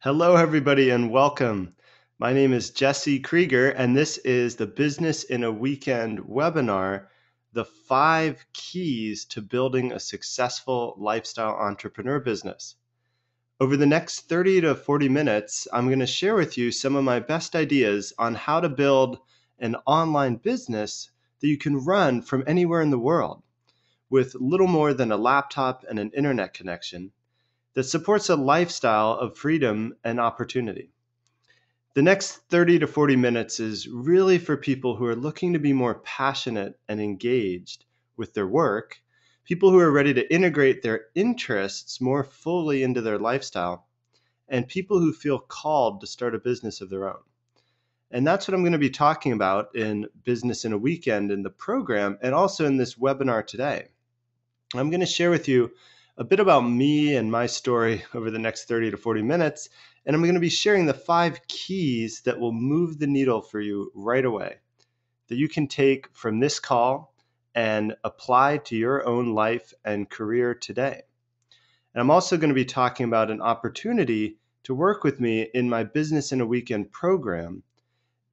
Hello, everybody, and welcome. My name is Jesse Krieger, and this is the Business in a Weekend webinar, The 5 Keys to Building a Successful Lifestyle Entrepreneur Business. Over the next 30 to 40 minutes, I'm going to share with you some of my best ideas on how to build an online business that you can run from anywhere in the world with little more than a laptop and an internet connection that supports a lifestyle of freedom and opportunity. The next 30 to 40 minutes is really for people who are looking to be more passionate and engaged with their work, people who are ready to integrate their interests more fully into their lifestyle, and people who feel called to start a business of their own. And that's what I'm going to be talking about in Business in a Weekend in the program and also in this webinar today. I'm going to share with you a bit about me and my story over the next 30 to 40 minutes, and I'm going to be sharing the 5 keys that will move the needle for you right away, that you can take from this call and apply to your own life and career today. And I'm also going to be talking about an opportunity to work with me in my Business in a Weekend program,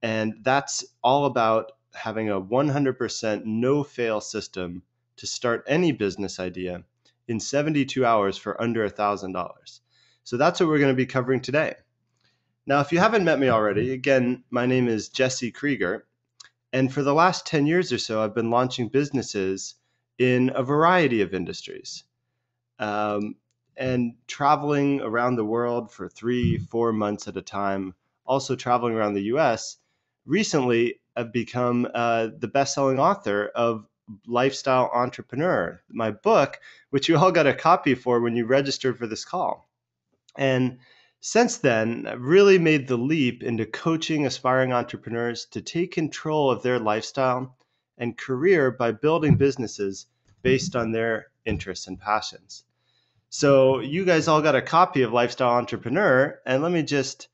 and that's all about having a 100% no-fail system to start any business idea in 72 hours for under $1,000. So that's what we're going to be covering today. Now, if you haven't met me already, again, my name is Jesse Krieger, and for the last 10 years or so, I've been launching businesses in a variety of industries and traveling around the world for 3-4 months at a time, also traveling around the US. Recently, I've become the best-selling author of Lifestyle Entrepreneur, my book, which you all got a copy for when you registered for this call. And since then, I've really made the leap into coaching aspiring entrepreneurs to take control of their lifestyle and career by building businesses based on their interests and passions. So you guys all got a copy of Lifestyle Entrepreneur, and let me just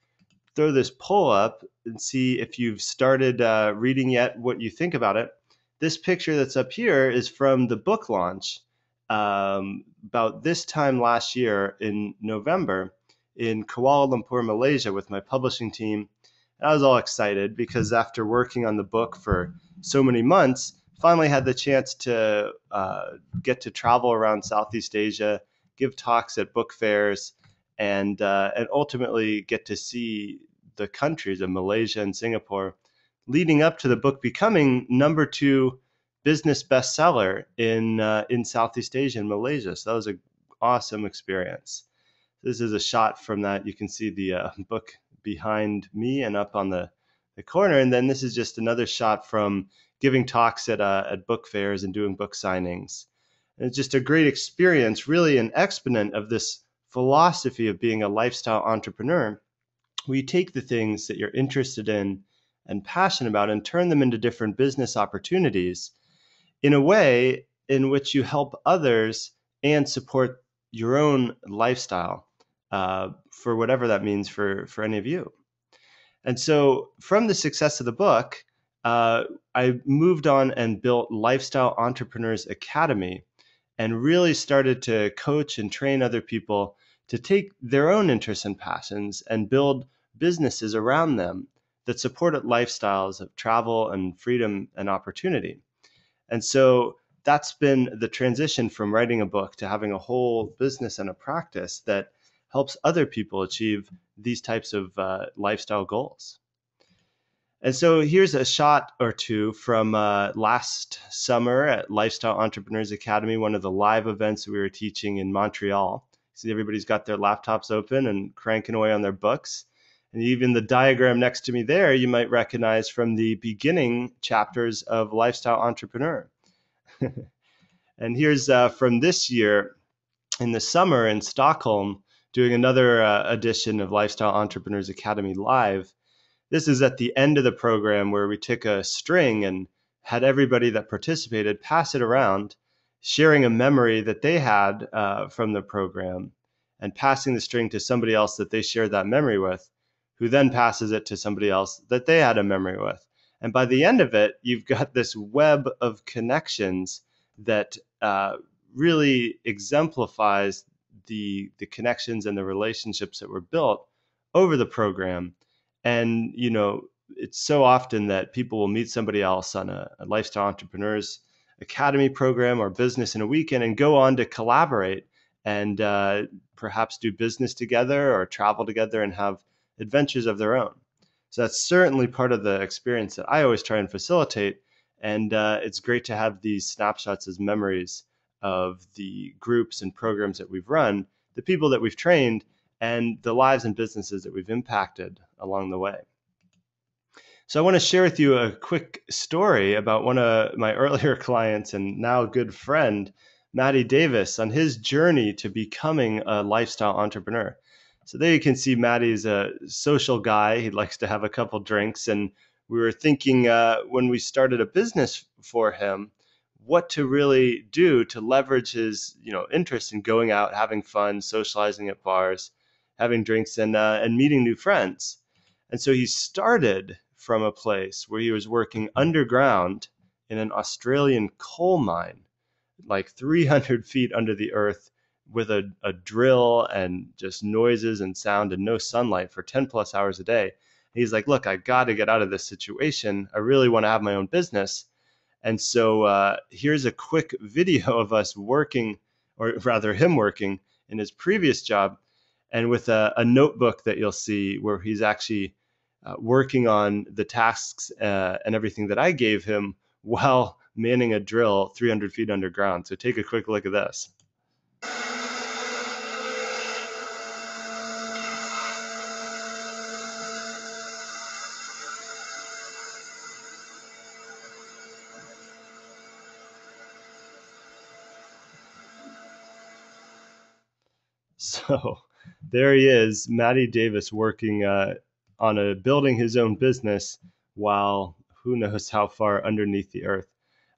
throw this poll up and see if you've started reading yet, what you think about it. This picture that's up here is from the book launch about this time last year in November in Kuala Lumpur, Malaysia with my publishing team. And I was all excited because after working on the book for so many months, finally had the chance to get to travel around Southeast Asia, give talks at book fairs, and ultimately get to see the countries of Malaysia and Singapore, leading up to the book becoming number 2 business bestseller in Southeast Asia and Malaysia. So that was an awesome experience. This is a shot from that. You can see the book behind me and up on the corner. And then this is just another shot from giving talks at book fairs and doing book signings. And it's just a great experience, really an exponent of this philosophy of being a lifestyle entrepreneur. We take the things that you're interested in and passionate about and turn them into different business opportunities in a way in which you help others and support your own lifestyle for whatever that means for any of you. And so from the success of the book, I moved on and built Lifestyle Entrepreneurs Academy and really started to coach and train other people to take their own interests and passions and build businesses around them that supported lifestyles of travel and freedom and opportunity. And so that's been the transition from writing a book to having a whole business and a practice that helps other people achieve these types of lifestyle goals. And so here's a shot or two from last summer at Lifestyle Entrepreneurs Academy, one of the live events we were teaching in Montreal. See, everybody's got their laptops open and cranking away on their books. And even the diagram next to me there, you might recognize from the beginning chapters of Lifestyle Entrepreneur. And here's from this year in the summer in Stockholm, doing another edition of Lifestyle Entrepreneurs Academy Live. This is at the end of the program where we took a string and had everybody that participated pass it around, sharing a memory that they had from the program and passing the string to somebody else that they shared that memory with, who then passes it to somebody else that they had a memory with. And by the end of it, you've got this web of connections that really exemplifies the connections and the relationships that were built over the program. And, it's so often that people will meet somebody else on a Lifestyle Entrepreneurs Academy program or Business in a Weekend and go on to collaborate and perhaps do business together or travel together and have adventures of their own. So that's certainly part of the experience that I always try and facilitate. And it's great to have these snapshots as memories of the groups and programs that we've run, the people that we've trained, and the lives and businesses that we've impacted along the way. So I want to share with you a quick story about one of my earlier clients and now good friend, Matty Davis, on his journey to becoming a lifestyle entrepreneur. So there you can see Matty's a social guy. He likes to have a couple drinks. And we were thinking when we started a business for him, what to really do to leverage his interest in going out, having fun, socializing at bars, having drinks, and meeting new friends. And so he started from a place where he was working underground in an Australian coal mine, like 300 feet under the earth, with a drill and just noises and sound and no sunlight for 10 plus hours a day. He's like, look, I got to get out of this situation. I really want to have my own business. And so here's a quick video of us working, or rather him working in his previous job, and with a notebook that you'll see where he's actually working on the tasks and everything that I gave him while manning a drill 300 feet underground. So take a quick look at this. So there he is, Matty Davis, working on building his own business while who knows how far underneath the earth.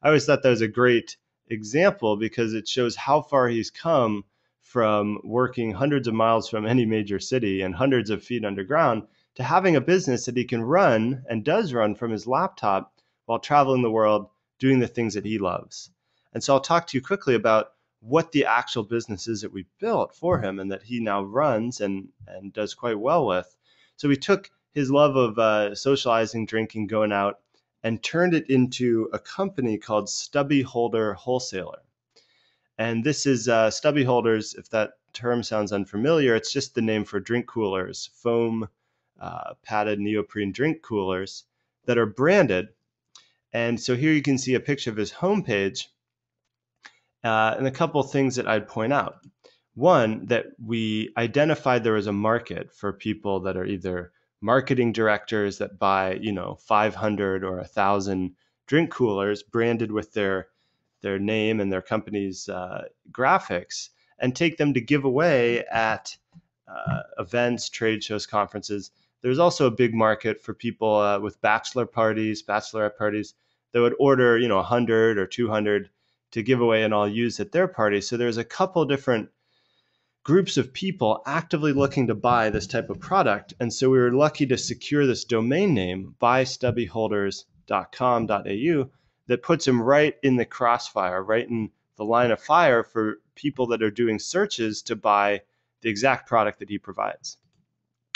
I always thought that was a great example because it shows how far he's come from working hundreds of miles from any major city and hundreds of feet underground to having a business that he can run and does run from his laptop while traveling the world doing the things that he loves. And so I'll talk to you quickly about what the actual business is that we built for him and that he now runs and does quite well with. So we took his love of socializing, drinking, going out, and turned it into a company called Stubby Holder Wholesaler. And this is Stubby Holders, if that term sounds unfamiliar, it's just the name for drink coolers, foam padded neoprene drink coolers that are branded. And so here you can see a picture of his homepage. And a couple of things that I'd point out. One, that we identified there was a market for people that are either marketing directors that buy, 500 or 1,000 drink coolers branded with their name and their company's graphics and take them to give away at events, trade shows, conferences. There's also a big market for people with bachelorette parties that would order, 100 or 200 to give away and all use at their parties. So there's a couple different groups of people actively looking to buy this type of product. And so we were lucky to secure this domain name, bystubbyholders.com.au, that puts him right in the crossfire, right in the line of fire for people that are doing searches to buy the exact product that he provides.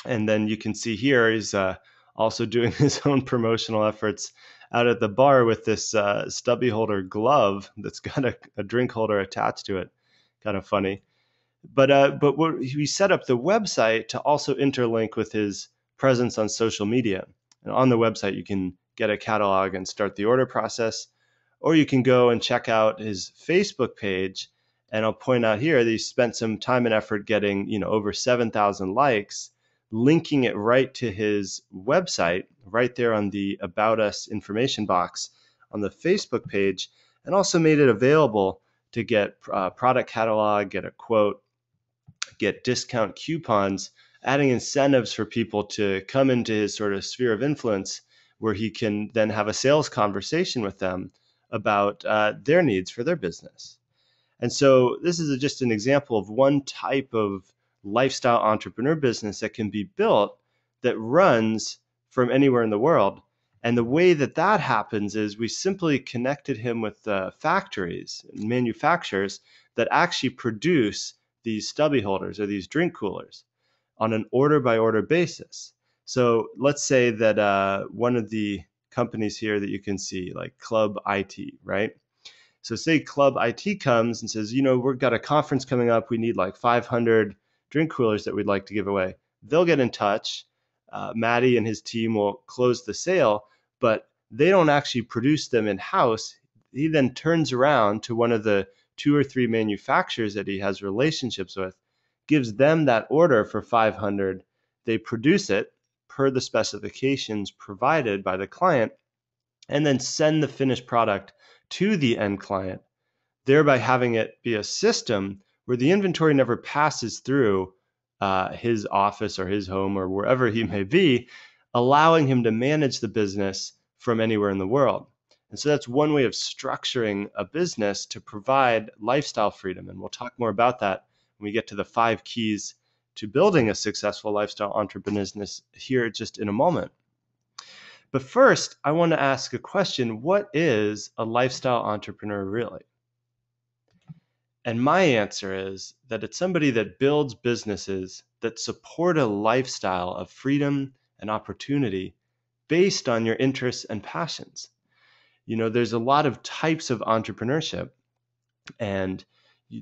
And then you can see here he's also doing his own promotional efforts out at the bar with this stubby holder glove that's got a drink holder attached to it. Kind of funny. But we set up the website to also interlink with his presence on social media. And on the website, you can get a catalog and start the order process, or you can go and check out his Facebook page. And I'll point out here that he spent some time and effort getting, over 7,000 likes, linking it right to his website, right there on the About Us information box on the Facebook page, and also made it available to get product catalog, get a quote, get discount coupons, adding incentives for people to come into his sort of sphere of influence where he can then have a sales conversation with them about their needs for their business. And so this is just an example of one type of lifestyle entrepreneur business that can be built that runs from anywhere in the world. And the way that that happens is we simply connected him with factories and manufacturers that actually produce these stubby holders or these drink coolers. on an order-by-order basis. So let's say that one of the companies here that you can see, like Club IT, right? So say Club IT comes and says, we've got a conference coming up. We need like 500 drink coolers that we'd like to give away. They'll get in touch. Maddie and his team will close the sale, but they don't actually produce them in-house. He then turns around to one of the 2 or 3 manufacturers that he has relationships with, gives them that order for 500. They produce it per the specifications provided by the client, and then send the finished product to the end client, thereby having it be a system where the inventory never passes through his office or his home or wherever he may be, allowing him to manage the business from anywhere in the world. And so that's one way of structuring a business to provide lifestyle freedom. And we'll talk more about that when we get to the 5 keys to building a successful lifestyle entrepreneur business here just in a moment. But first, I want to ask a question. What is a lifestyle entrepreneur really? And my answer is that it's somebody that builds businesses that support a lifestyle of freedom and opportunity based on your interests and passions. There's a lot of types of entrepreneurship, and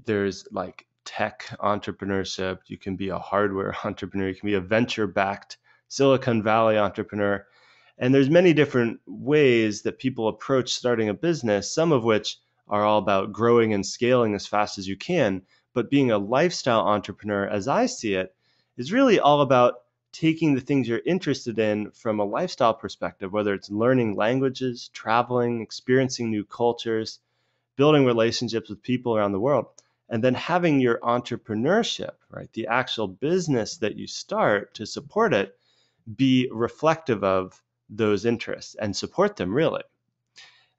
there's like tech entrepreneurship. You can be a hardware entrepreneur. You can be a venture-backed Silicon Valley entrepreneur. And there's many different ways that people approach starting a business, some of which are all about growing and scaling as fast as you can. But being a lifestyle entrepreneur, as I see it, is really all about taking the things you're interested in from a lifestyle perspective, whether it's learning languages, traveling, experiencing new cultures, building relationships with people around the world, and then having your entrepreneurship, right, the actual business that you start to support it, be reflective of those interests and support them really.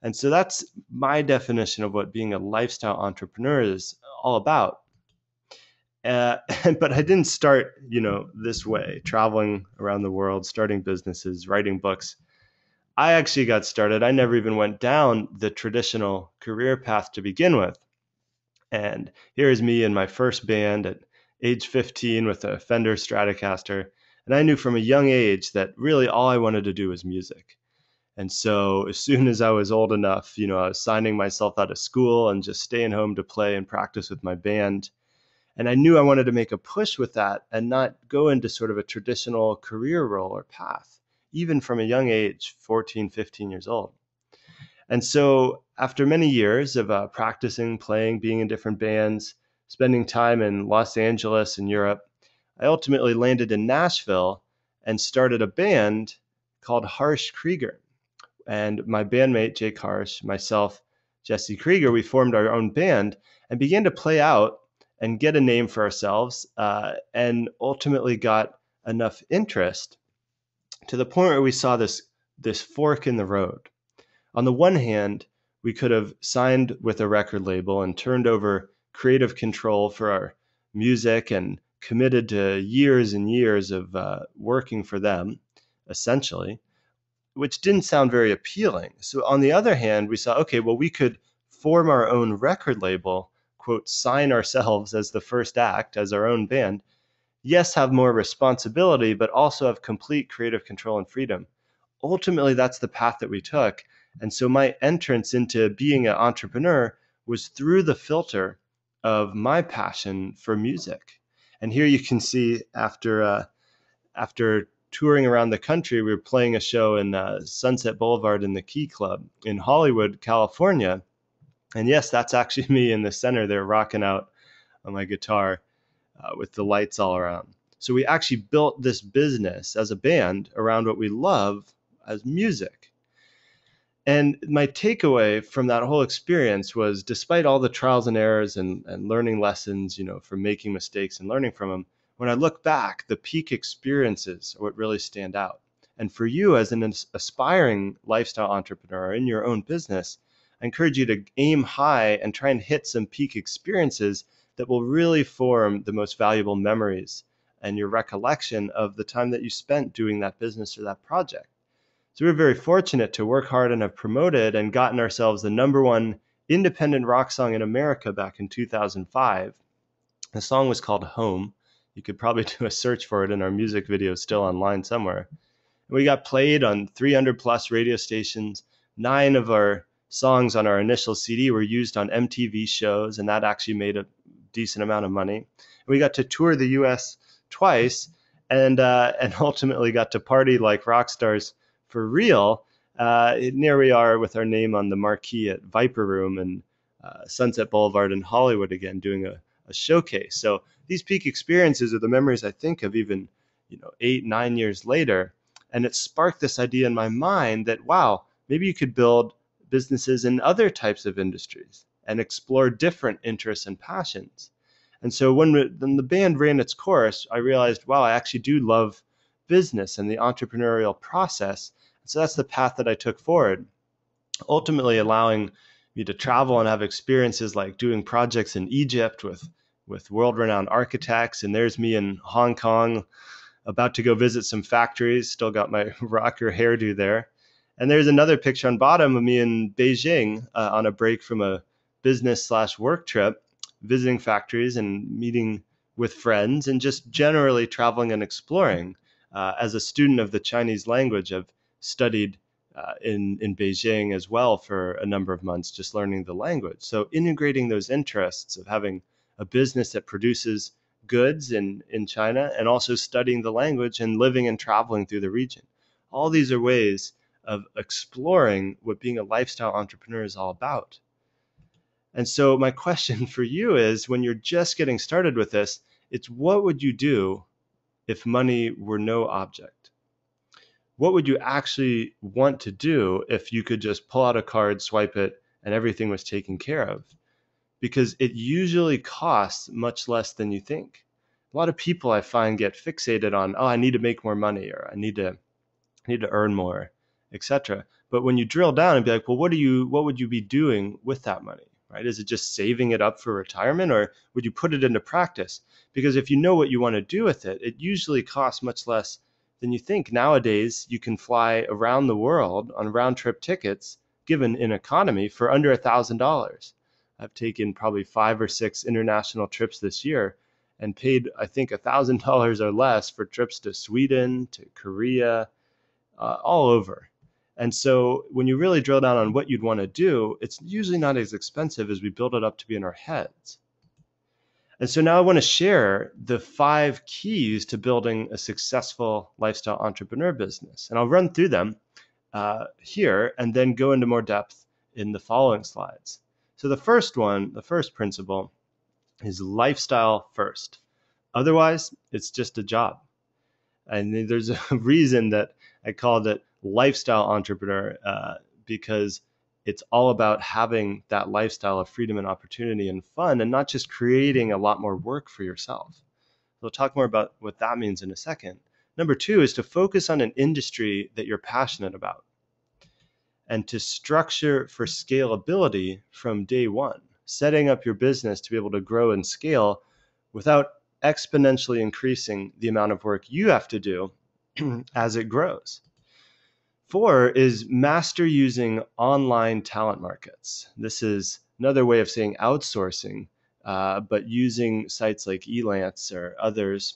And so that's my definition of what being a lifestyle entrepreneur is all about. But I didn't start, this way, traveling around the world, starting businesses, writing books. I actually got started. I never even went down the traditional career path to begin with. And here's me in my first band at age 15 with a Fender Stratocaster. And I knew from a young age that really all I wanted to do was music. And so as soon as I was old enough, I was signing myself out of school and just staying home to play and practice with my band. And I knew I wanted to make a push with that and not go into sort of a traditional career role or path, even from a young age, 14, 15 years old. And so after many years of practicing, playing, being in different bands, spending time in Los Angeles and Europe, I ultimately landed in Nashville and started a band called Krieger. And my bandmate, Jake Harsh, myself, Jesse Krieger, we formed our own band and began to play out and get a name for ourselves, and ultimately got enough interest to the point where we saw this fork in the road. On the one hand, we could have signed with a record label and turned over creative control for our music and committed to years and years of working for them, essentially, which didn't sound very appealing. So on the other hand, we saw, okay, well, we could form our own record label, quote, sign ourselves as the first act, as our own band, yes, have more responsibility, but also have complete creative control and freedom. Ultimately, that's the path that we took. And so my entrance into being an entrepreneur was through the filter of my passion for music. And here you can see after touring around the country, we were playing a show in Sunset Boulevard in the Key Club in Hollywood, California. And yes, that's actually me in the center there rocking out on my guitar with the lights all around. So we actually built this business as a band around what we love as music. And my takeaway from that whole experience was, despite all the trials and errors and learning lessons, from making mistakes and learning from them, when I look back, the peak experiences are what really stand out. And for you as an aspiring lifestyle entrepreneur in your own business, I encourage you to aim high and try and hit some peak experiences that will really form the most valuable memories and your recollection of the time that you spent doing that business or that project. So we're very fortunate to work hard and have promoted and gotten ourselves the #1 independent rock song in America back in 2005. The song was called Home. You could probably do a search for it in our music video still online somewhere. And we got played on 300 plus radio stations. 9 of our songs on our initial CD were used on MTV shows, and that actually made a decent amount of money. And we got to tour the US twice, and ultimately got to party like rock stars for real. Here we are with our name on the marquee at Viper Room and Sunset Boulevard in Hollywood again, doing a showcase. So these peak experiences are the memories I think of even 8-9 years later. And it sparked this idea in my mind that, wow, maybe you could build businesses in other types of industries and explore different interests and passions. And so when the band ran its course, I realized, wow, I actually do love business and the entrepreneurial process. So that's the path that I took forward, ultimately allowing me to travel and have experiences like doing projects in Egypt with world-renowned architects. And there's me in Hong Kong about to go visit some factories, still got my rocker hairdo there. And there's another picture on bottom of me in Beijing on a break from a business/work trip, visiting factories and meeting with friends and just generally traveling and exploring. As a student of the Chinese language, I've studied in Beijing as well for a number of months, just learning the language. So integrating those interests of having a business that produces goods in China and also studying the language and living and traveling through the region. All these are ways of exploring what being a lifestyle entrepreneur is all about. And so my question for you is, when you're just getting started with this, it's what would you do if money were no object? What would you actually want to do if you could just pull out a card, swipe it, and everything was taken care of? Because it usually costs much less than you think. A lot of people I find get fixated on, oh, I need to make more money, or I need to earn more, etc. But when you drill down and be like, well, what would you be doing with that money, right? Is it just saving it up for retirement, or would you put it into practice? Because if you know what you want to do with it, it usually costs much less than you think. Nowadays, you can fly around the world on round trip tickets given in economy for under $1,000. I've taken probably 5 or 6 international trips this year and paid, I think, $1,000 or less for trips to Sweden, to Korea, all over. And so when you really drill down on what you'd want to do, it's usually not as expensive as we build it up to be in our heads. And so now I want to share the 5 keys to building a successful lifestyle entrepreneur business. And I'll run through them here and then go into more depth in the following slides. So the first principle is lifestyle first. Otherwise, it's just a job. And there's a reason that I called it lifestyle entrepreneur because it's all about having that lifestyle of freedom and opportunity and fun, and not just creating a lot more work for yourself. We'll talk more about what that means in a second. Number 2 is to focus on an industry that you're passionate about and to structure for scalability from day one, setting up your business to be able to grow and scale without exponentially increasing the amount of work you have to do as it grows. 4 is master using online talent markets. This is another way of saying outsourcing, but using sites like Elance or others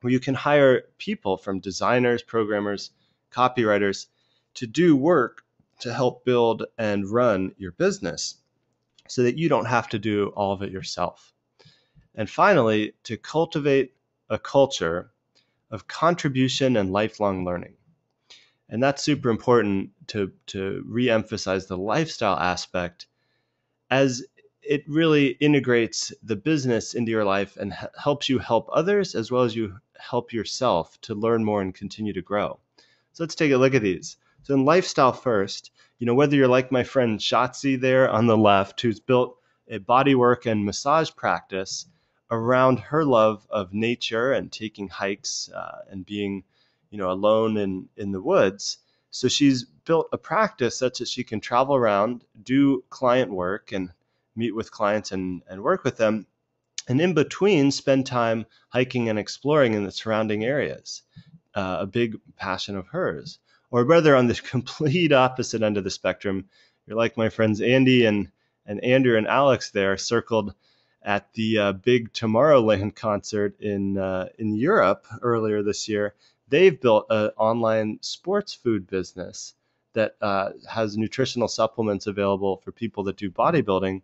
where you can hire people from designers, programmers, copywriters to do work to help build and run your business so that you don't have to do all of it yourself. And finally, to cultivate a culture of contribution and lifelong learning. And that's super important to re-emphasize the lifestyle aspect, as it really integrates the business into your life and helps you help others as well as you help yourself to learn more and continue to grow. So let's take a look at these. So in lifestyle first, whether you're like my friend Shotzi there on the left, who's built a bodywork and massage practice around her love of nature and taking hikes and being alone in the woods. So she's built a practice such that she can travel around, do client work and meet with clients and work with them, and in between spend time hiking and exploring in the surrounding areas, a big passion of hers. Or whether on the complete opposite end of the spectrum, you're like my friends Andy and Andrew and Alex there circled, at the big Tomorrowland concert in Europe earlier this year. They've built an online sports food business that has nutritional supplements available for people that do bodybuilding,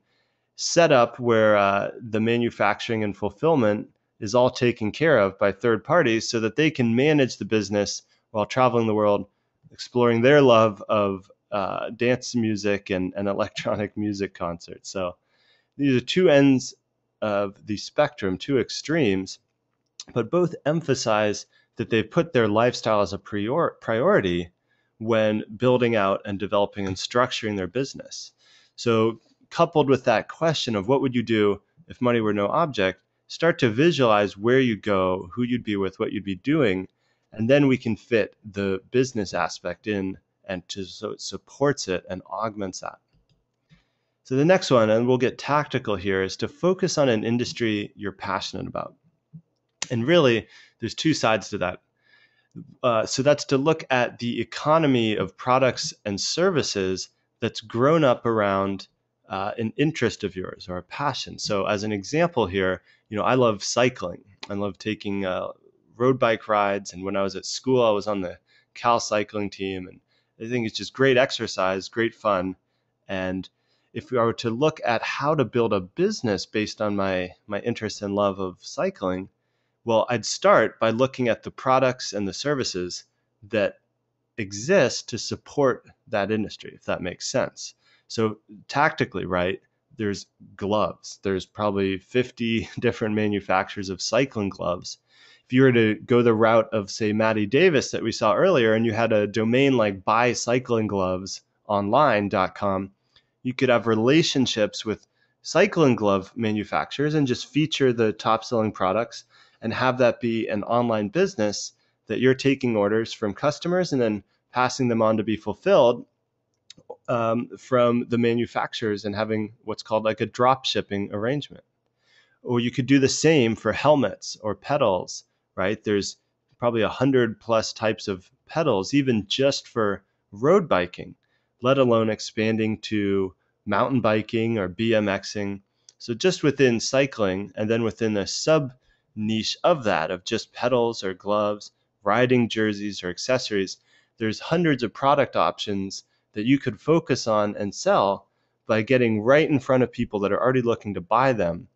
set up where the manufacturing and fulfillment is all taken care of by third parties so that they can manage the business while traveling the world, exploring their love of dance music and electronic music concerts. So these are two ends of the spectrum, two extremes, but both emphasize that they put their lifestyle as a priority when building out and developing and structuring their business. So coupled with that question of what would you do if money were no object, start to visualize where you go, who you'd be with, what you'd be doing, and then we can fit the business aspect in so it supports it and augments that. So the next one, and we'll get tactical here, is to focus on an industry you're passionate about. And really, there's two sides to that. So that's to look at the economy of products and services that's grown up around an interest of yours or a passion. So as an example here, I love cycling. I love taking road bike rides. And when I was at school, I was on the Cal cycling team. And I think it's just great exercise, great fun. And if we were to look at how to build a business based on my interest and love of cycling, well, I'd start by looking at the products and the services that exist to support that industry, if that makes sense. So tactically, right, there's gloves. There's probably 50 different manufacturers of cycling gloves. If you were to go the route of, say, Matty Davis that we saw earlier, and you had a domain like buycyclingglovesonline.com, you could have relationships with cycling glove manufacturers and just feature the top selling products and have that be an online business that you're taking orders from customers and then passing them on to be fulfilled from the manufacturers and having what's called like a drop shipping arrangement. Or you could do the same for helmets or pedals, right? There's probably 100+ types of pedals, even just for road biking, let alone expanding to mountain biking or BMXing. So just within cycling and then within the sub niche of that, of just pedals or gloves, riding jerseys or accessories, there's hundreds of product options that you could focus on and sell by getting right in front of people that are already looking to buy them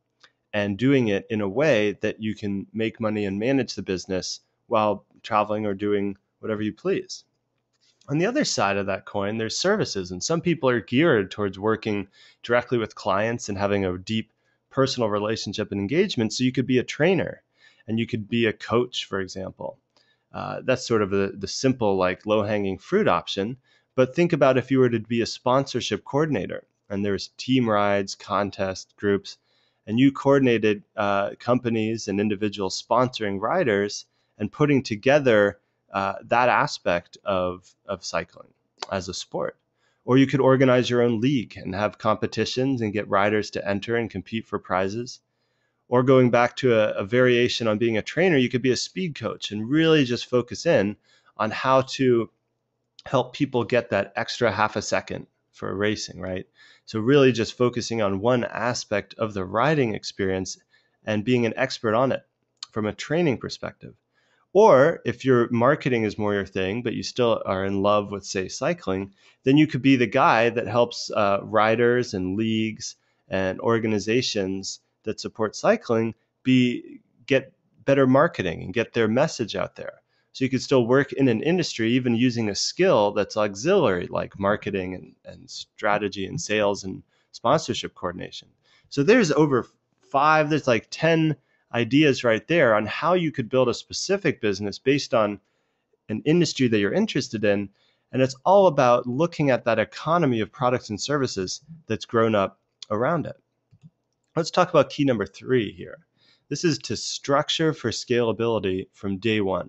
and doing it in a way that you can make money and manage the business while traveling or doing whatever you please. On the other side of that coin, there's services, and some people are geared towards working directly with clients and having a deep personal relationship and engagement. So you could be a trainer and you could be a coach, for example. That's sort of the simple, like low-hanging fruit option. But think about if you were to be a sponsorship coordinator and there's team rides, contest groups, and you coordinated companies and individuals sponsoring riders and putting together that aspect of cycling as a sport. Or you could organize your own league and have competitions and get riders to enter and compete for prizes. Or going back to a variation on being a trainer, you could be a speed coach and really just focus in on how to help people get that extra half a second for racing, right? So really just focusing on one aspect of the riding experience and being an expert on it from a training perspective. Or if your marketing is more your thing, but you still are in love with, say, cycling, then you could be the guy that helps riders and leagues and organizations that support cycling get better marketing and get their message out there. So you could still work in an industry, even using a skill that's auxiliary, like marketing and strategy and sales and sponsorship coordination. So there's there's like 10 ideas right there on how you could build a specific business based on an industry that you're interested in. And it's all about looking at that economy of products and services that's grown up around it. Let's talk about key number 3 here. This is to structure for scalability from day one.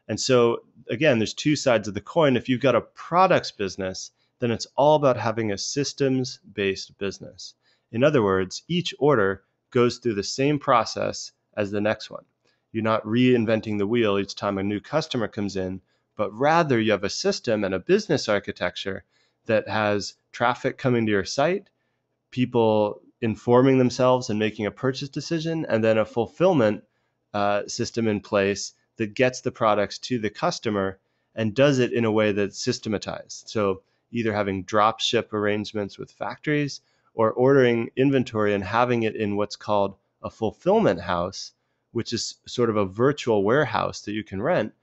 And so again, there's two sides of the coin. If you've got a products business, then it's all about having a systems-based business. In other words, each order goes through the same process as the next one. You're not reinventing the wheel each time a new customer comes in, but rather you have a system and a business architecture that has traffic coming to your site, people informing themselves and making a purchase decision, and then a fulfillment system in place that gets the products to the customer and does it in a way that's systematized. So either having drop ship arrangements with factories or ordering inventory and having it in what's called a fulfillment house, which is sort of a virtual warehouse that you can rent,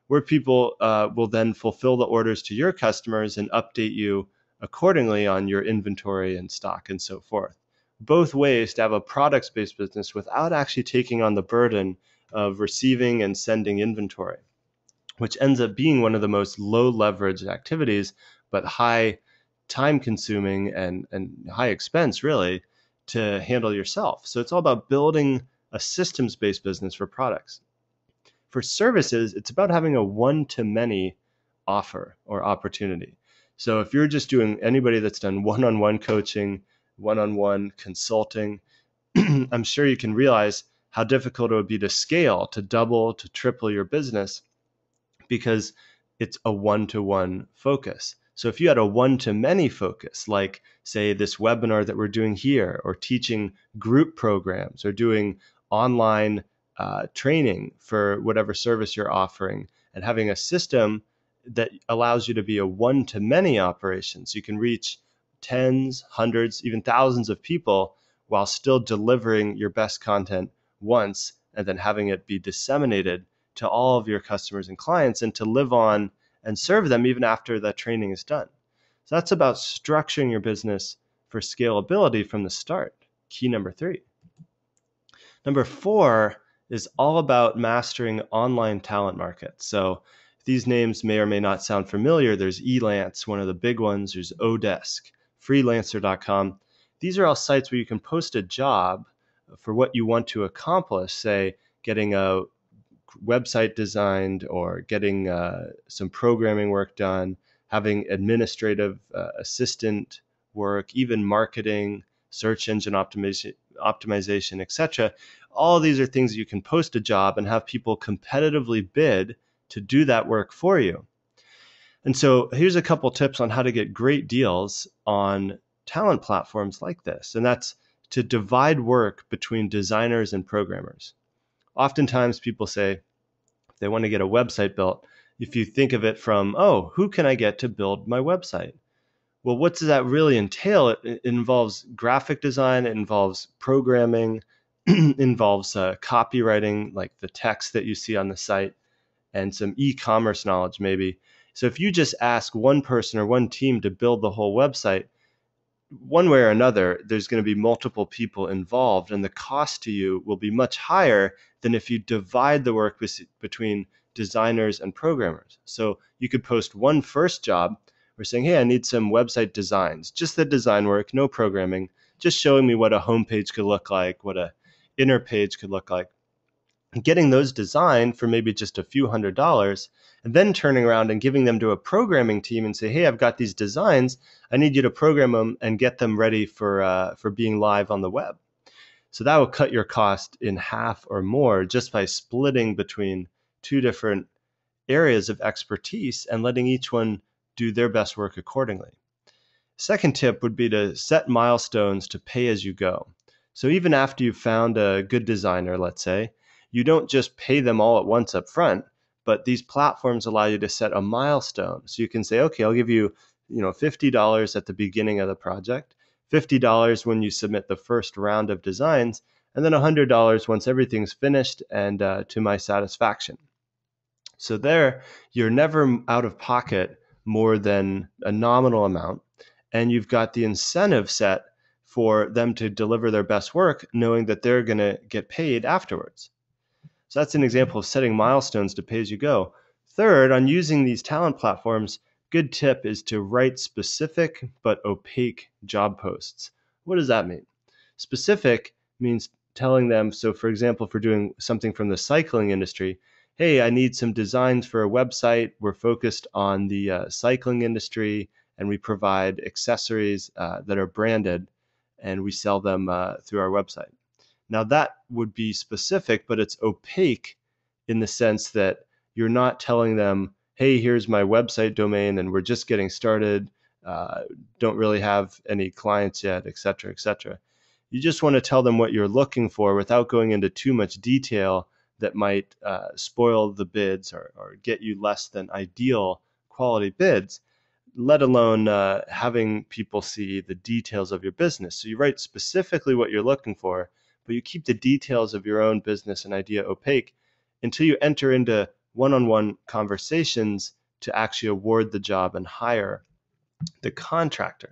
where people will then fulfill the orders to your customers and update you accordingly on your inventory and stock and so forth. Both ways to have a products-based business without actually taking on the burden of receiving and sending inventory, which ends up being one of the most low leverage activities, but high time consuming and high expense really to handle yourself. So it's all about building a systems-based business for products. For services, it's about having a one-to-many offer or opportunity. So if you're just doing, anybody that's done one-on-one coaching, one-on-one consulting, I'm sure you can realize how difficult it would be to scale, to double, to triple your business, because it's a one-to-one focus. So if you had a one-to-many focus, like say this webinar that we're doing here, or teaching group programs, or doing online training for whatever service you're offering, and having a system that allows you to be a one-to-many operation, so you can reach tens, hundreds, even thousands of people while still delivering your best content once, and then having it be disseminated to all of your customers and clients, and to live on and serve them even after that training is done. So that's about structuring your business for scalability from the start. Key number 3. Number 4 is all about mastering online talent markets. So these names may or may not sound familiar. There's Elance, one of the big ones. There's Odesk, freelancer.com. These are all sites where you can post a job for what you want to accomplish, say getting a website designed, or getting some programming work done, having administrative assistant work, even marketing, search engine optimization, etc. All of these are things that you can post a job and have people competitively bid to do that work for you. And so here's a couple tips on how to get great deals on talent platforms like this. And that's to divide work between designers and programmers. Oftentimes people say they want to get a website built. If you think of it from, oh, who can I get to build my website? Well, what does that really entail? It involves graphic design, it involves programming, involves copywriting, like the text that you see on the site, and some e-commerce knowledge maybe. So if you just ask one person or one team to build the whole website, one way or another, there's going to be multiple people involved, and the cost to you will be much higher than if you divide the work between designers and programmers. So you could post one first job. We're saying, hey, I need some website designs, just the design work, no programming, just showing me what a homepage could look like, what a inner page could look like. Getting those designed for maybe just a few $100s, and then turning around and giving them to a programming team and say, hey, I've got these designs. I need you to program them and get them ready for being live on the web. So that will cut your cost in half or more just by splitting between two different areas of expertise and letting each one do their best work accordingly. Second tip would be to set milestones to pay as you go. So even after you've found a good designer, let's say, you don't just pay them all at once up front, but these platforms allow you to set a milestone. So you can say, okay, I'll give you, $50 at the beginning of the project, $50 when you submit the first round of designs, and then $100 once everything's finished and to my satisfaction. So there, you're never out of pocket more than a nominal amount, and you've got the incentive set for them to deliver their best work, knowing that they're going to get paid afterwards. So that's an example of setting milestones to pay as you go. Third, on using these talent platforms, good tip is to write specific but opaque job posts. What does that mean? Specific means telling them, so for example, if we're doing something from the cycling industry, hey, I need some designs for a website. We're focused on the cycling industry, and we provide accessories that are branded, and we sell them through our website. Now that would be specific, but it's opaque in the sense that you're not telling them, hey, here's my website domain and we're just getting started, don't really have any clients yet, et cetera, et cetera. You just want to tell them what you're looking for without going into too much detail that might spoil the bids or get you less than ideal quality bids, let alone having people see the details of your business. So you write specifically what you're looking for, but you keep the details of your own business and idea opaque until you enter into one-on-one conversations to actually award the job and hire the contractor.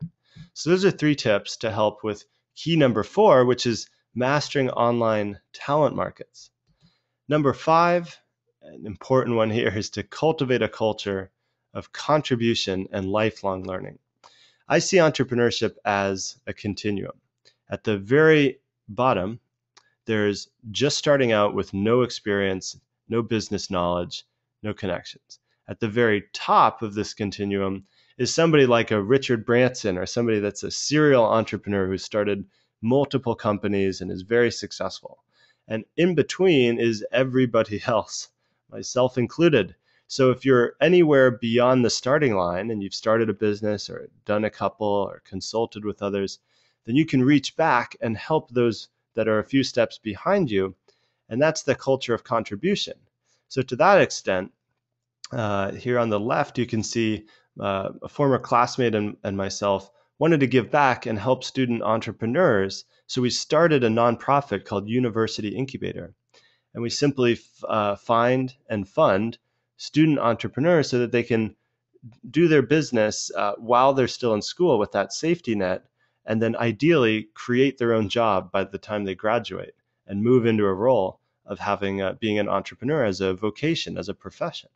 So those are 3 tips to help with key number 4, which is mastering online talent markets. Number 5, an important one here, is to cultivate a culture of contribution and lifelong learning. I see entrepreneurship as a continuum. At the very bottom, there's just starting out with no experience, no business knowledge, no connections. At the very top of this continuum is somebody like a Richard Branson, or somebody that's a serial entrepreneur who started multiple companies and is very successful. And in between is everybody else, myself included. So if you're anywhere beyond the starting line and you've started a business or done a couple or consulted with others, then you can reach back and help those that are a few steps behind you. And that's the culture of contribution. So to that extent, here on the left, you can see a former classmate and myself wanted to give back and help student entrepreneurs. So we started a nonprofit called University Incubator. And we simply find and fund student entrepreneurs so that they can do their business while they're still in school with that safety net, and then ideally create their own job by the time they graduate and move into a role of having being an entrepreneur as a vocation, as a profession.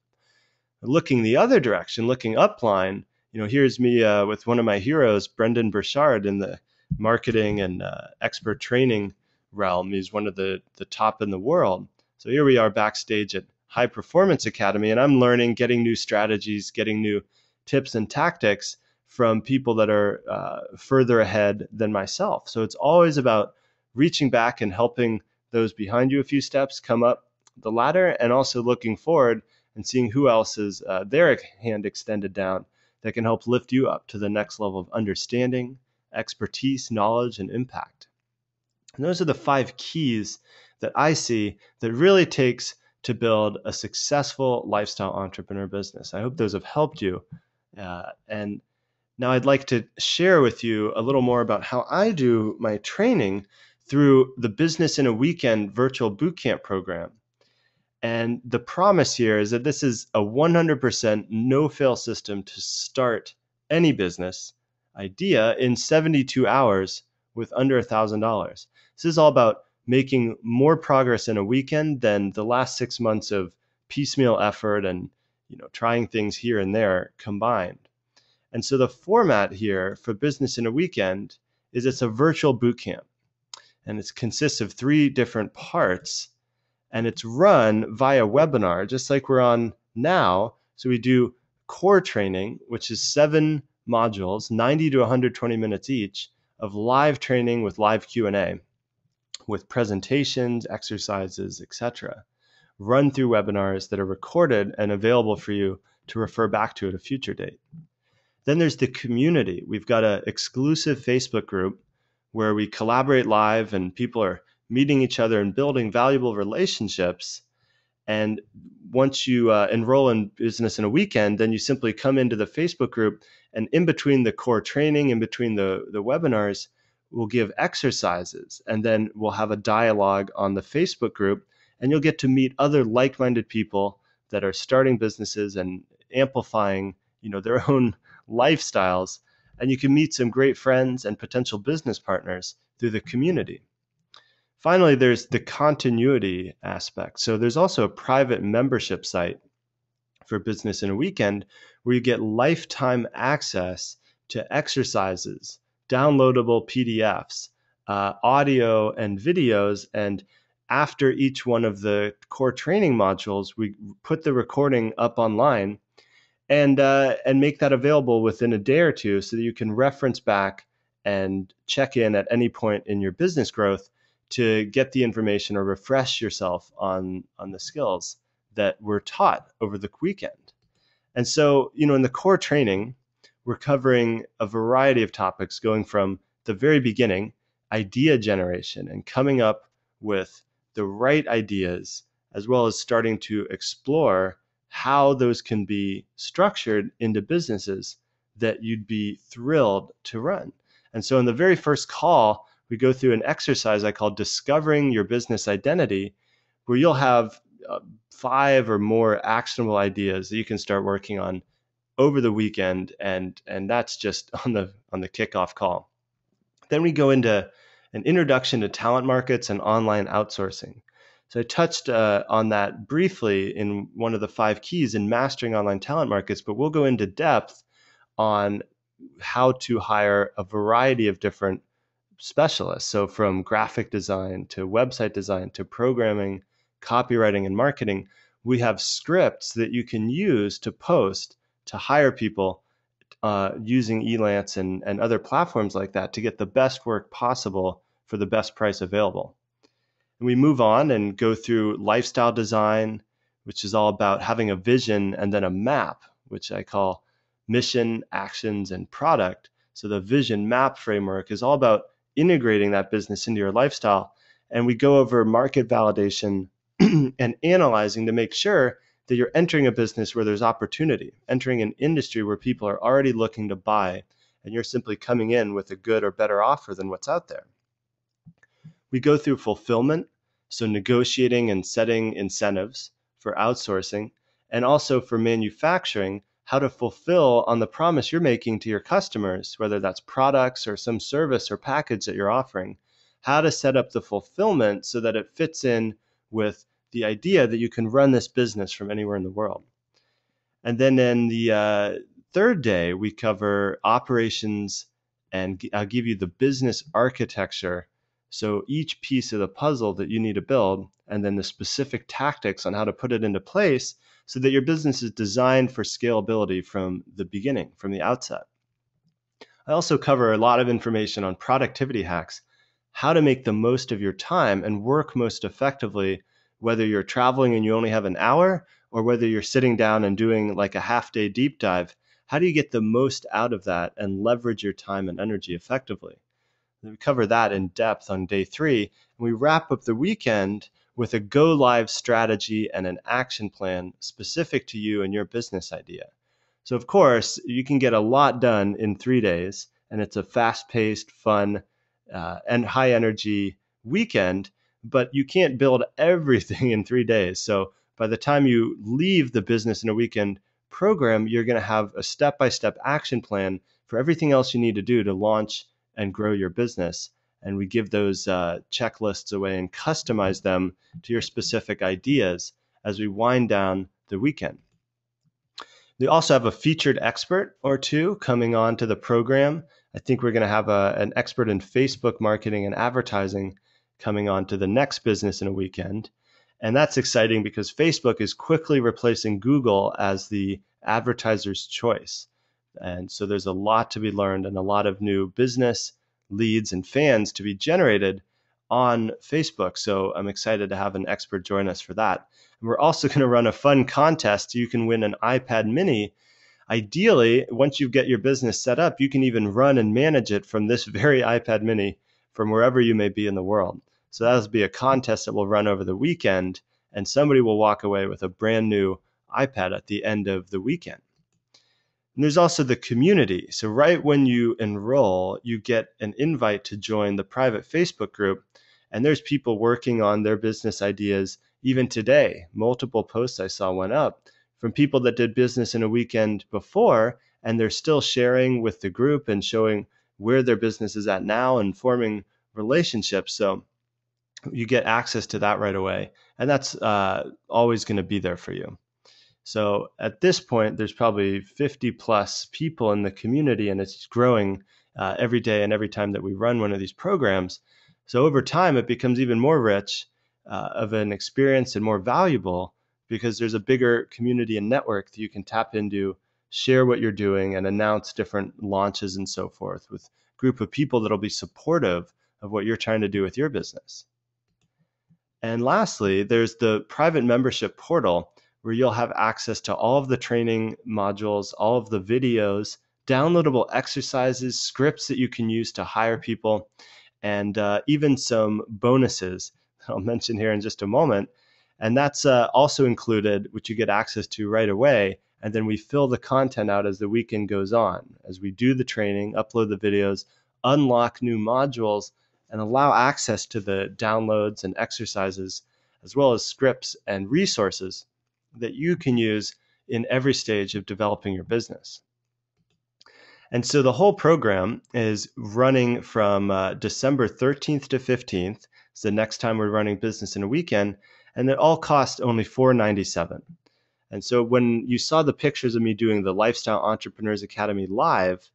Looking the other direction, looking upline, here's me with one of my heroes, Brendan Burchard, in the marketing and expert training realm. He's one of the top in the world. So here we are backstage at High Performance Academy, and I'm learning, getting new strategies, getting new tips and tactics from people that are further ahead than myself. So it's always about reaching back and helping those behind you a few steps come up the ladder, and also looking forward and seeing who else is their hand extended down that can help lift you up to the next level of understanding, expertise, knowledge, and impact. And those are the 5 keys that I see that really takes to build a successful lifestyle entrepreneur business. I hope those have helped you. And now I'd like to share with you a little more about how I do my training through the Business in a Weekend virtual bootcamp program. And the promise here is that this is a 100% no-fail system to start any business idea in 72 hours with under $1,000. This is all about making more progress in a weekend than the last 6 months of piecemeal effort and trying things here and there combined. And so the format here for Business in a Weekend is it's a virtual boot camp, and it consists of 3 different parts, and it's run via webinar, just like we're on now. So we do core training, which is 7 modules, 90 to 120 minutes each, of live training with live Q&A, with presentations, exercises, etc., run through webinars that are recorded and available for you to refer back to at a future date. Then there's the community. We've got an exclusive Facebook group where we collaborate live and people are meeting each other and building valuable relationships. And once you enroll in Business in a Weekend, then you simply come into the Facebook group, and in between the core training, in between the webinars, we'll give exercises, and then we'll have a dialogue on the Facebook group, and you'll get to meet other like-minded people that are starting businesses and amplifying their own lifestyles. And you can meet some great friends and potential business partners through the community. Finally, there's the continuity aspect. So there's also a private membership site for Business in a Weekend where you get lifetime access to exercises, downloadable PDFs, audio and videos. And after each one of the core training modules, we put the recording up online and make that available within a day or two so that you can reference back and check in at any point in your business growth to get the information or refresh yourself on the skills that were taught over the weekend. And so, in the core training, we're covering a variety of topics going from the very beginning, idea generation and coming up with the right ideas, as well as starting to explore how those can be structured into businesses that you'd be thrilled to run. And so in the very first call, we go through an exercise I call discovering your business identity, where you'll have 5 or more actionable ideas that you can start working on over the weekend, and that's just on the kickoff call. Then we go into an introduction to talent markets and online outsourcing. So I touched on that briefly in one of the 5 keys in mastering online talent markets, but we'll go into depth on how to hire a variety of different specialists. So from graphic design to website design to programming, copywriting, and marketing, we have scripts that you can use to post to hire people using Elance and other platforms like that to get the best work possible for the best price available. And we move on and go through lifestyle design, which is all about having a vision and then a map, which I call mission, actions, and product. So the vision map framework is all about integrating that business into your lifestyle. And we go over market validation and analyzing to make sure that you're entering a business where there's opportunity, entering an industry where people are already looking to buy, and you're simply coming in with a good or better offer than what's out there. We go through fulfillment, so negotiating and setting incentives for outsourcing, and also for manufacturing, how to fulfill on the promise you're making to your customers, whether that's products or some service or package that you're offering, how to set up the fulfillment so that it fits in with the idea that you can run this business from anywhere in the world. And then in the third day, we cover operations, and I'll give you the business architecture. So each piece of the puzzle that you need to build, and then the specific tactics on how to put it into place so that your business is designed for scalability from the beginning, from the outset. I also cover a lot of information on productivity hacks, how to make the most of your time and work most effectively, whether you're traveling and you only have an hour, or whether you're sitting down and doing like a half-day deep dive. How do you get the most out of that and leverage your time and energy effectively? We cover that in depth on day 3, and we wrap up the weekend with a go-live strategy and an action plan specific to you and your business idea. So of course, you can get a lot done in 3 days, and it's a fast-paced, fun, and high-energy weekend, but you can't build everything in 3 days. So by the time you leave the business in a weekend program, you're going to have a step-by-step action plan for everything else you need to do to launch and grow your business. And we give those checklists away and customize them to your specific ideas as we wind down the weekend. We also have a featured expert or 2 coming on to the program. I think we're going to have an expert in Facebook marketing and advertising coming on to the next business in a weekend. And that's exciting because Facebook is quickly replacing Google as the advertiser's choice. And so there's a lot to be learned and a lot of new business leads and fans to be generated on Facebook. So I'm excited to have an expert join us for that. And we're also going to run a fun contest. You can win an iPad mini. Ideally, once you get your business set up, you can even run and manage it from this very iPad mini from wherever you may be in the world. So that'll be a contest that will run over the weekend, and somebody will walk away with a brand new iPad at the end of the weekend. And there's also the community. So right when you enroll, you get an invite to join the private Facebook group. And there's people working on their business ideas even today. Multiple posts I saw went up from people that did business in a weekend before, and they're still sharing with the group and showing where their business is at now and forming relationships. So you get access to that right away. And that's always going to be there for you. So at this point, there's probably 50 plus people in the community, and it's growing every day and every time that we run one of these programs. So over time, it becomes even more rich of an experience and more valuable because there's a bigger community and network that you can tap into, share what you're doing, and announce different launches and so forth with a group of people that'll be supportive of what you're trying to do with your business. And lastly, there's the private membership portal, where you'll have access to all of the training modules, all of the videos, downloadable exercises, scripts that you can use to hire people. and even some bonuses that I'll mention here in just a moment. And that's also included, which you get access to right away. And then we fill the content out as the weekend goes on, as we do the training, upload the videos, unlock new modules, and allow access to the downloads and exercises, as well as scripts and resources that you can use in every stage of developing your business. And so the whole program is running from December 13th to 15th. It's the next time we're running Business in a Weekend, and it all costs only $497. And so when you saw the pictures of me doing the Lifestyle Entrepreneurs Academy live,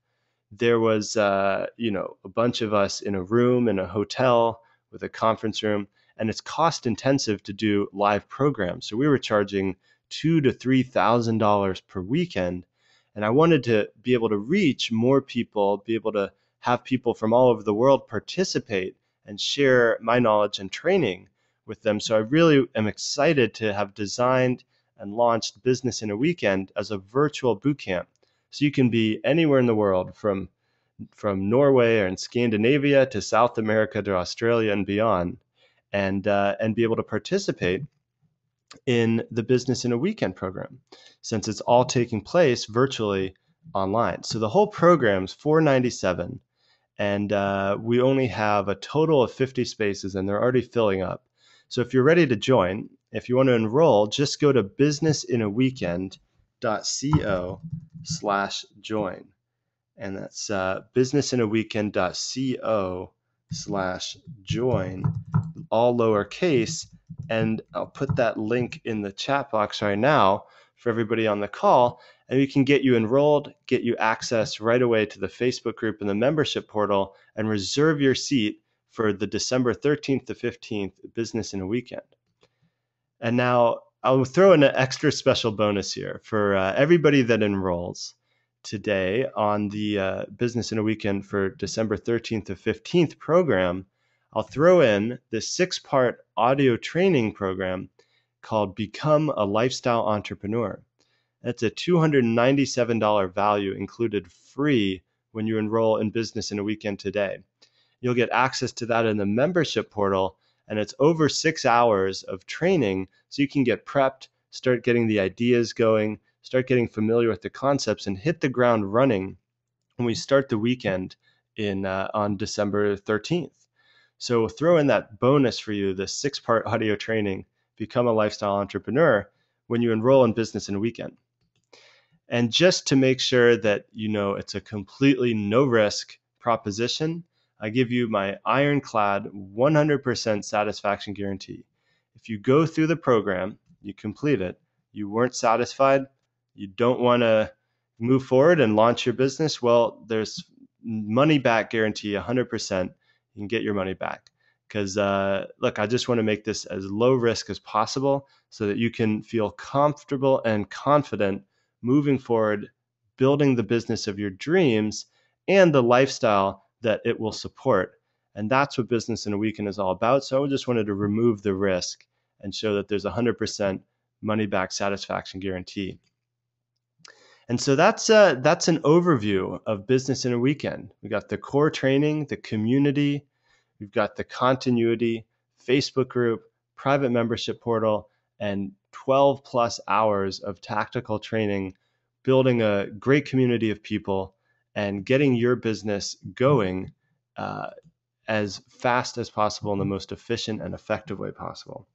there was, a bunch of us in a room in a hotel with a conference room, and it's cost intensive to do live programs. So we were charging $2,000 to $3,000 per weekend. And I wanted to be able to reach more people, be able to have people from all over the world participate and share my knowledge and training with them. So I really am excited to have designed and launched Business in a Weekend as a virtual bootcamp. So you can be anywhere in the world, from Norway or in Scandinavia to South America to Australia and beyond, and be able to participate in the Business in a Weekend program, since it's all taking place virtually online. So the whole program's $497, and we only have a total of 50 spaces, and they're already filling up. So if you're ready to join, if you want to enroll, just go to businessinaweekend.co/join. And that's businessinaweekend.co/join, all lowercase. And I'll put that link in the chat box right now for everybody on the call. And we can get you enrolled, get you access right away to the Facebook group and the membership portal, and reserve your seat for the December 13th to 15th Business in a Weekend. And now I'll throw in an extra special bonus here for everybody that enrolls today on the Business in a Weekend for December 13th to 15th program. I'll throw in this 6-part audio training program called Become a Lifestyle Entrepreneur. That's a $297 value included free when you enroll in Business in a Weekend today. You'll get access to that in the membership portal, and it's over 6 hours of training, so you can get prepped, start getting the ideas going, start getting familiar with the concepts, and hit the ground running when we start the weekend on December 13th. So we'll throw in that bonus for you, the 6-part audio training, Become a Lifestyle Entrepreneur, when you enroll in Business in a Weekend. And just to make sure that you know it's a completely no-risk proposition, I give you my Iron-Clad 100% satisfaction guarantee. If you go through the program, you complete it, you weren't satisfied, you don't want to move forward and launch your business, well, there's money back guarantee, 100%. You can get your money back. Because, look, I just want to make this as low risk as possible so that you can feel comfortable and confident moving forward, building the business of your dreams and the lifestyle that it will support. And that's what Business in a Weekend is all about. So I just wanted to remove the risk and show that there's 100% money back satisfaction guarantee. And so that's an overview of Business in a Weekend. We got the core training, the community, we've got the continuity, Facebook group, private membership portal, and 12 plus hours of tactical training, building a great community of people and getting your business going as fast as possible in the most efficient and effective way possible.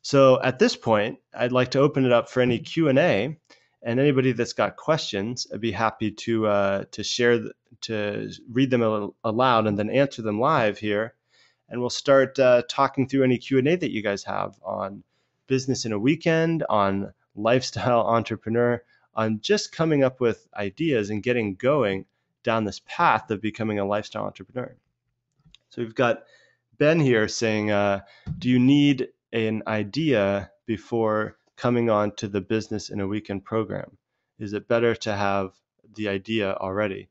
So at this point, I'd like to open it up for any Q&A, and anybody that's got questions, I'd be happy to share, to read them aloud and then answer them live here. And we'll start talking through any Q&A that you guys have on Business in a Weekend, on Lifestyle Entrepreneur, on just coming up with ideas and getting going down this path of becoming a lifestyle entrepreneur. So we've got Ben here saying, do you need an idea before coming on to the Business in a Weekend program? Is it better to have the idea already?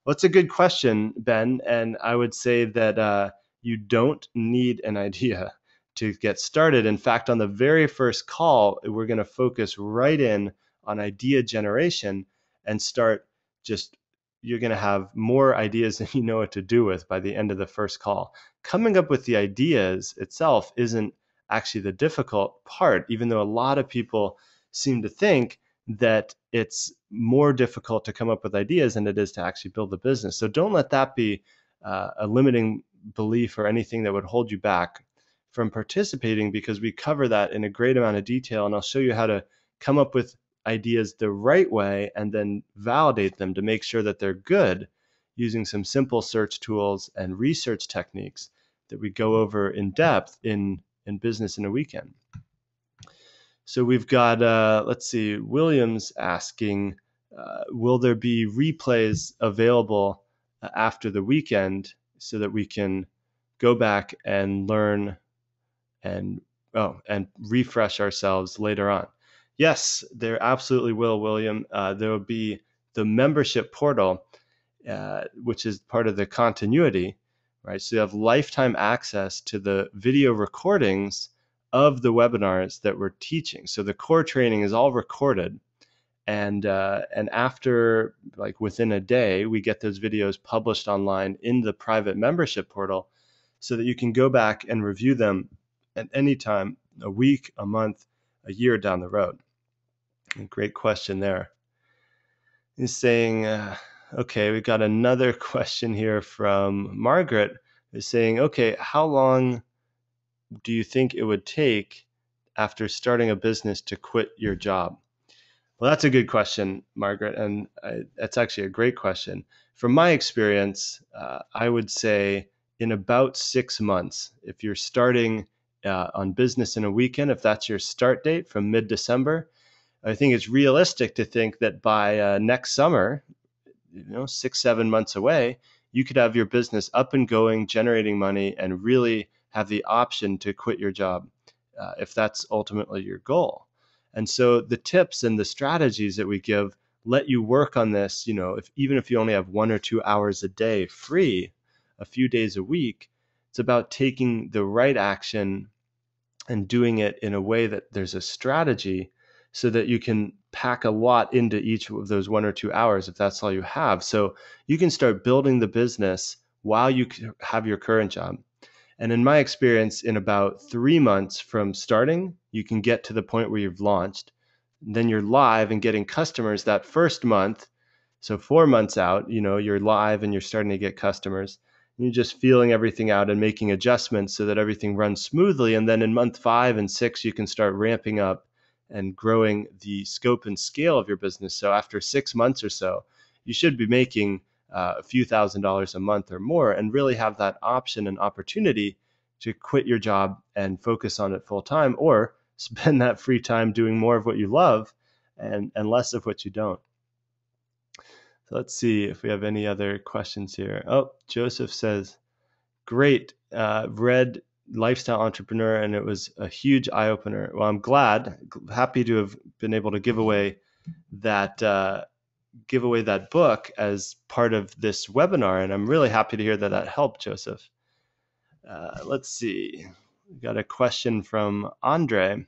Well, it's a good question, Ben. And I would say that you don't need an idea to get started. In fact, on the very first call, we're going to focus right in on idea generation and start just you're going to have more ideas than you know what to do with by the end of the first call. Coming up with the ideas itself isn't actually the difficult part, even though a lot of people seem to think that it's more difficult to come up with ideas than it is to actually build a business. So don't let that be a limiting belief or anything that would hold you back from participating, because we cover that in a great amount of detail, and I'll show you how to come up with ideas the right way and then validate them to make sure that they're good using some simple search tools and research techniques that we go over in depth in Business in a Weekend. So we've got, let's see, Williams asking, will there be replays available after the weekend so that we can go back and learn and refresh ourselves later on? Yes, there absolutely will, William. There will be the membership portal, which is part of the continuity, right? So you have lifetime access to the video recordings of the webinars that we're teaching. So the core training is all recorded, and after, like, within a day, we get those videos published online in the private membership portal, so that you can go back and review them at any time, a week, a month, a year down the road. Great question there. He's saying, okay, we've got another question here from Margaret, who's saying, okay, how long do you think it would take after starting a business to quit your job? Well, that's a good question, Margaret, and that's actually a great question. From my experience, I would say in about 6 months, if you're starting on Business in a Weekend, if that's your start date from mid-December, I think it's realistic to think that by next summer, 6-7 months away, you could have your business up and going, generating money, and really have the option to quit your job if that's ultimately your goal. And so the tips and the strategies that we give let you work on this, even if you only have 1 or 2 hours a day free, a few days a week. It's about taking the right action and doing it in a way that there's a strategy, so that you can pack a lot into each of those 1 or 2 hours if that's all you have. So you can start building the business while you have your current job. And in my experience, in about 3 months from starting, you can get to the point where you've launched. Then you're live and getting customers that first month. So 4 months out, you're live and you're starting to get customers. You're just feeling everything out and making adjustments so that everything runs smoothly. And then in month 5 and 6, you can start ramping up and growing the scope and scale of your business. So after 6 months or so, you should be making a few $1,000s a month or more, and really have that option and opportunity to quit your job and focus on it full time, or spend that free time doing more of what you love and less of what you don't. So let's see if we have any other questions here. Oh, Joseph says, great, read Lifestyle Entrepreneur, and it was a huge eye-opener. Well, I'm happy to have been able to give away that book as part of this webinar, and I'm really happy to hear that helped, Joseph. Let's see, we got a question from Andre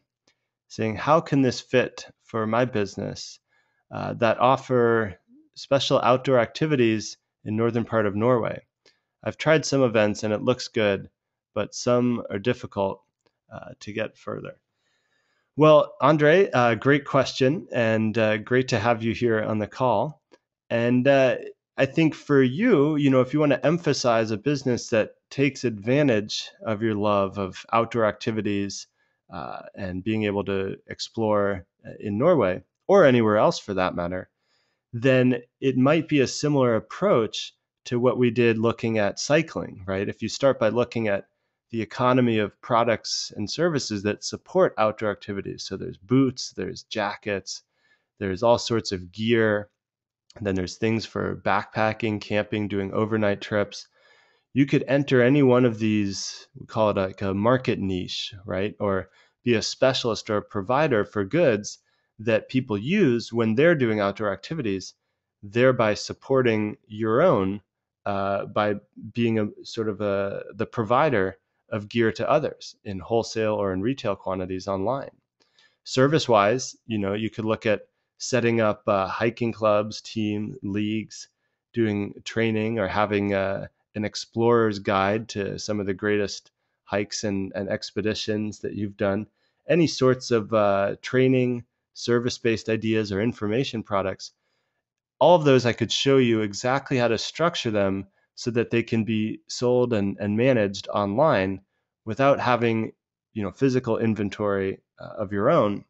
saying, how can this fit for my business that offer special outdoor activities in northern part of Norway? I've tried some events and it looks good, but some are difficult to get further. Well, Andre, great question, and great to have you here on the call. And I think for you, if you want to emphasize a business that takes advantage of your love of outdoor activities and being able to explore in Norway, or anywhere else for that matter, then it might be a similar approach to what we did looking at cycling, right? If you start by looking at the economy of products and services that support outdoor activities. So there's boots, there's jackets, there's all sorts of gear. And then there's things for backpacking, camping, doing overnight trips. You could enter any one of these, we call it like a market niche, right? Or be a specialist or a provider for goods that people use when they're doing outdoor activities, thereby supporting your own by being a sort of the provider of gear to others in wholesale or in retail quantities online. Service-wise, you could look at setting up hiking clubs, team leagues, doing training or having an explorer's guide to some of the greatest hikes and expeditions that you've done, any sorts of training, service-based ideas, or information products, all of those I could show you exactly how to structure them so that they can be sold and managed online without having, physical inventory of your own,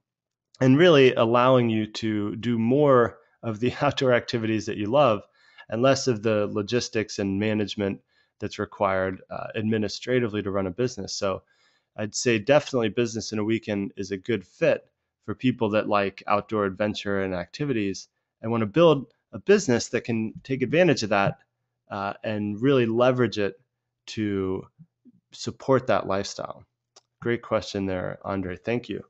and really allowing you to do more of the outdoor activities that you love and less of the logistics and management that's required administratively to run a business. So I'd say definitely Business in a Weekend is a good fit for people that like outdoor adventure and activities and want to build a business that can take advantage of that and really leverage it to support that lifestyle. Great question there, Andre. Thank you.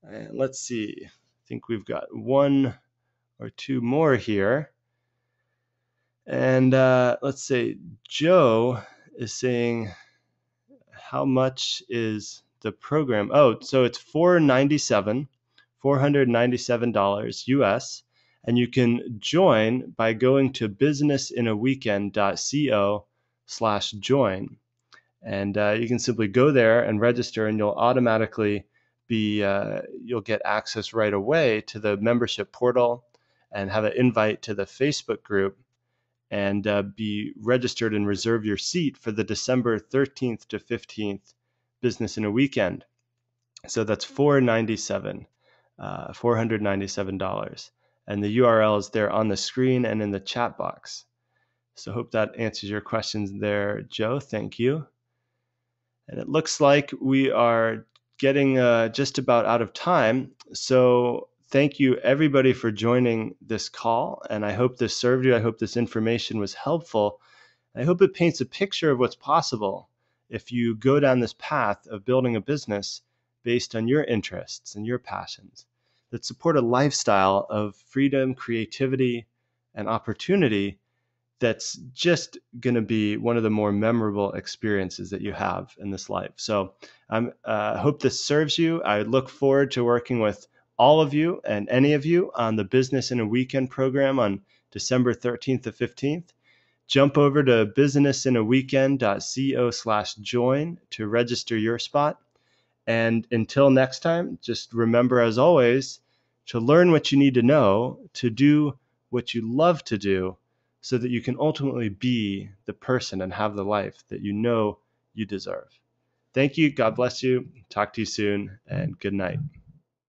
And let's see. I think we've got one or two more here. And let's say Joe is saying, how much is the program? Oh, so it's $497 US, and you can join by going to businessinaweekend.co/join. And you can simply go there and register, and you'll automatically you'll get access right away to the membership portal and have an invite to the Facebook group, and be registered and reserve your seat for the December 13th to 15th Business in a Weekend. So that's $497. And the URL is there on the screen and in the chat box. So hope that answers your questions there, Joe. Thank you. And it looks like we are getting just about out of time. So thank you, everybody, for joining this call. And I hope this served you. I hope this information was helpful. I hope it paints a picture of what's possible if you go down this path of building a business based on your interests and your passions that support a lifestyle of freedom, creativity, and opportunity that's just going to be one of the more memorable experiences that you have in this life. So I hope this serves you. I look forward to working with all of you and any of you on the Business in a Weekend program on December 13th to 15th. Jump over to businessinaweekend.co/join to register your spot. And until next time, just remember, as always, to learn what you need to know, to do what you love to do, so that you can ultimately be the person and have the life that you know you deserve. Thank you. God bless you. Talk to you soon, and good night.